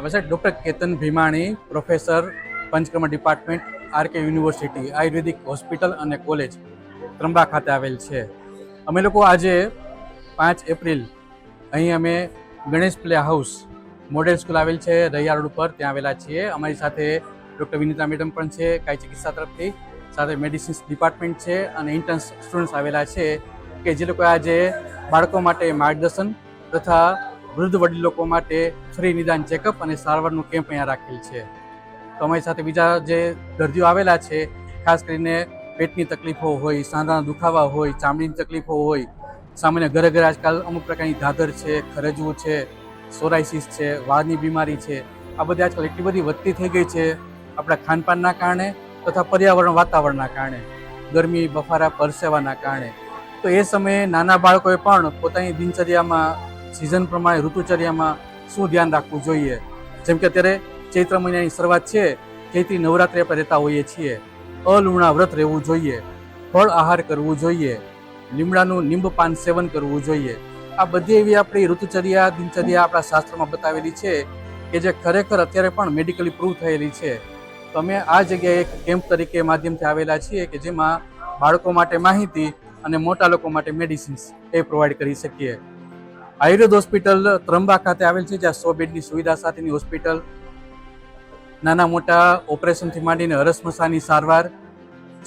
वैसे doctor Ketan Bhimani professor Panchakarma department RK university Ayurvedic hospital અને college Tramba ખાતે આવેલ છે। અમે લોકો આજે 5 એપ્રિલ અહીં અમે Ganesh play house model school આવેલ છે રૈયા રોડ ઉપર ત્યાં આવેલા છીએ। અમારી સાથે ડૉક્ટર વિનીતા મેડમ પણ છે કાય ચિકિત્સા તરફથી, સાથે મેડિસિન્સ ડિપાર્ટમેન્ટ છે અને ઇન્ટર્ન સ્ટુડન્ટ્સ આવેલા છે કે જે લોકો આજે બાળકો માટે માર્ગદર્શન તથા વૃદ્ધ વડીલ લોકો માટે ફ્રી નિદાન ચેકઅપ અને સારવારનું કેમ્પ અહીંયા રાખેલ છે। તો અમારી સાથે બીજા જે દર્દીઓ આવેલા છે, ખાસ કરીને પેટની તકલીફો હોય, સાંધાના દુખાવા હોય, ચામડીની તકલીફો હોય, સામાન્ય ઘરે ઘરે આજકાલ અમુક પ્રકારની ધાધર છે, ખરજવું છે, સોરાઇસિસ છે, વાળની બીમારી છે, આ બધી આજકાલ એટલી બધી વધતી થઈ ગઈ છે આપણા ખાનપાનના કારણે તથા પર્યાવરણ વાતાવરણના કારણે, ગરમી બફારા પરસેવાના કારણે। તો એ સમયે નાના બાળકોએ પણ પોતાની દિનચર્યામાં સિઝન પ્રમાણે ઋતુચર્યામાં શું ધ્યાન રાખવું જોઈએ। જેમ કે અત્યારે ચૈત્ર મહિનાની શરૂઆત છે, ચૈત્રી નવરાત્રિ આપણે રહેતા હોઈએ છીએ, અલુણા વ્રત રહેવું જોઈએ, ફળ આહાર કરવું જોઈએ, લીમડાનું નિંબ પાન સેવન કરવું જોઈએ। આ બધી એવી આપણી ઋતુચર્યા દિનચર્યા આપણા શાસ્ત્રમાં બતાવેલી છે કે જે ખરેખર અત્યારે પણ મેડિકલી પ્રૂવ થયેલી છે। તો અમે આ જગ્યાએ એક કેમ્પ તરીકે માધ્યમથી આવેલા છીએ કે જેમાં બાળકો માટે માહિતી અને મોટા લોકો માટે મેડિસિન્સ એ પ્રોવાઈડ કરી શકીએ। આયુર્વેદ હોસ્પિટલ ત્રંબા ખાતે આવેલ છે, જ્યાં 100 બેડની સુવિધા સાથેની હોસ્પિટલ, નાના મોટા ઓપરેશનથી માંડીને હરસમસાની સારવાર,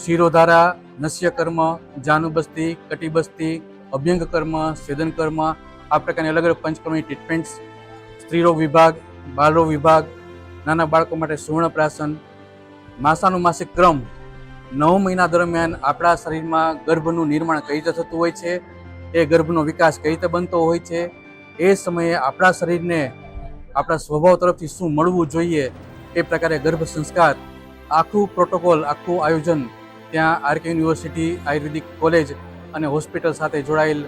શિરોધારા, નસ્યકર્મ, જાનુબસ્તી, કટિબસ્તી, અભ્યંગકર્મ, સ્વેદનકર્મ, આ પ્રકારની અલગ અલગ પંચકર્મની ટ્રીટમેન્ટ્સ, સ્ત્રીરોગ વિભાગ, બાળરોગ વિભાગ, નાના બાળકો માટે સુવર્ણપ્રાશન, માસાનુમાસિક ક્રમ, 9 મહિના દરમિયાન આપણા શરીરમાં ગર્ભનું નિર્માણ કઈ રીતે થતું હોય છે, એ ગર્ભનો વિકાસ કઈ રીતે બનતો હોય છે, એ સમયે આપણા શરીરને આપણા સ્વભાવ તરફથી શું મળવું જોઈએ, એ પ્રકારે ગર્ભ સંસ્કાર, આખું પ્રોટોકોલ, આખું આયોજન ત્યાં આરકે યુનિવર્સિટી આયુર્વેદિક કોલેજ અને હોસ્પિટલ સાથે જોડાયેલ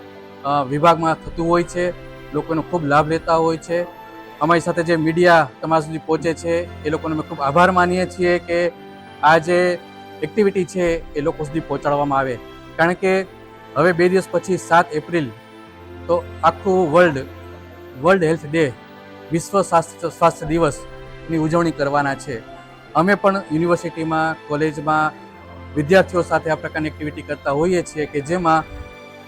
વિભાગમાં થતું હોય છે। લોકોનો ખૂબ લાભ લેતા હોય છે। અમારી સાથે જે મીડિયા તમારા સુધી પહોંચે છે એ લોકોને અમે ખૂબ આભાર માનીએ છીએ કે આ જે એક્ટિવિટી છે એ લોકો સુધી પહોંચાડવામાં આવે, કારણ કે હવે 2 દિવસ પછી 7 એપ્રિલ તો આખું વર્લ્ડ હેલ્થ ડે, વિશ્વ સ્વાસ્થ્ય દિવસની ઉજવણી કરવાના છે। અમે પણ યુનિવર્સિટીમાં, કોલેજમાં વિદ્યાર્થીઓ સાથે આ પ્રકારની એક્ટિવિટી કરતા હોઈએ છીએ કે જેમાં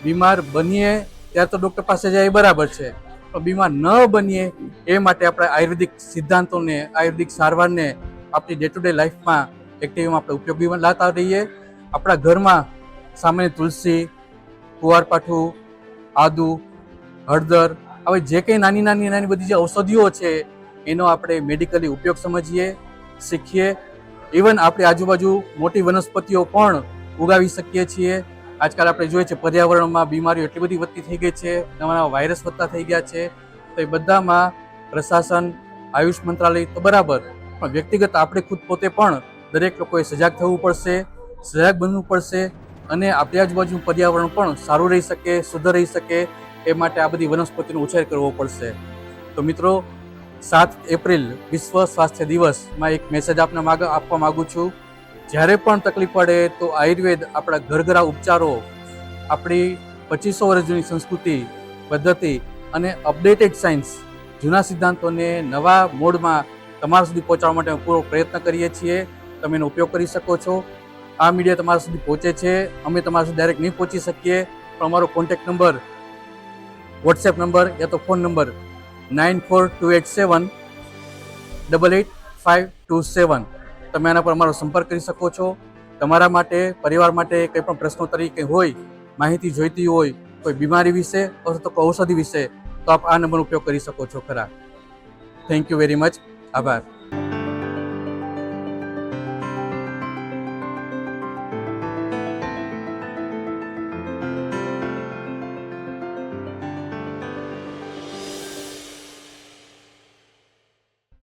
બીમાર બનીએ ત્યારે તો ડૉક્ટર પાસે જાય બરાબર છે, પણ બીમાર ન બનીએ એ માટે આપણે આયુર્વેદિક સિદ્ધાંતોને, આયુર્વેદિક સારવારને આપણી ડે ટુ ડે લાઈફમાં, એક્ટિવિટીમાં આપણે ઉપયોગી લાતા રહીએ। આપણા ઘરમાં સામાન્ય તુલસી, કુવારપાઠું, આદુ, હળદર, હવે જે કંઈ નાની બધી જે ઔષધિઓ છે એનો આપણે મેડિકલી ઉપયોગ સમજીએ, શીખીએ। ઇવન આપણી આજુબાજુ મોટી વનસ્પતિઓ પણ ઉગાવી શકીએ છીએ। આજકાલ આપણે જોઈએ છીએ પર્યાવરણમાં બીમારીઓ એટલી બધી વધતી થઈ ગઈ છે, નવા નવા વાયરસ વધતા થઈ ગયા છે। તો એ બધામાં પ્રશાસન, આયુષ મંત્રાલય તો બરાબર, પણ વ્યક્તિગત આપણે ખુદ પોતે પણ દરેક લોકોએ સજાગ થવું પડશે, સજાગ બનવું પડશે અને આપણી આજુબાજુનું પર્યાવરણ પણ સારું રહી શકે, શુદ્ધ રહી શકે એ માટે આ બધી વનસ્પતિનો ઉછેર કરવો પડશે। તો મિત્રો, 7 એપ્રિલ વિશ્વ સ્વાસ્થ્ય દિવસમાં એક મેસેજ આપવા માગું છું। જ્યારે પણ તકલીફ પડે તો આયુર્વેદ, આપણા ઘરગથ્થા ઉપચારો, આપણી 2500 વર્ષ જૂની સંસ્કૃતિ, પદ્ધતિ અને અપડેટેડ સાયન્સ, જૂના સિદ્ધાંતોને નવા મોડમાં તમારા સુધી પહોંચાડવા માટે પૂરો પ્રયત્ન કરીએ છીએ। તમે એનો ઉપયોગ કરી શકો છો। આ મીડિયા તમારા સુધી પહોંચે છે, અમે તમારા સુધી ડાયરેક્ટ નહીં પહોંચી શકીએ, પણ અમારો કોન્ટેક્ટ નંબર, વોટ્સએપ નંબર યા તો ફોન નંબર 9428788527, તમે આના પર અમારો સંપર્ક કરી શકો છો। તમારા માટે, પરિવાર માટે કંઈ પણ પ્રશ્નો તરીકે હોય, માહિતી જોઈતી હોય, કોઈ બીમારી વિશે અથવા તો કોઈ ઔષધિ વિશે, તો આપ આ નંબરનો ઉપયોગ કરી શકો છો ખરા। થેન્ક યુ વેરી મચ, આભાર।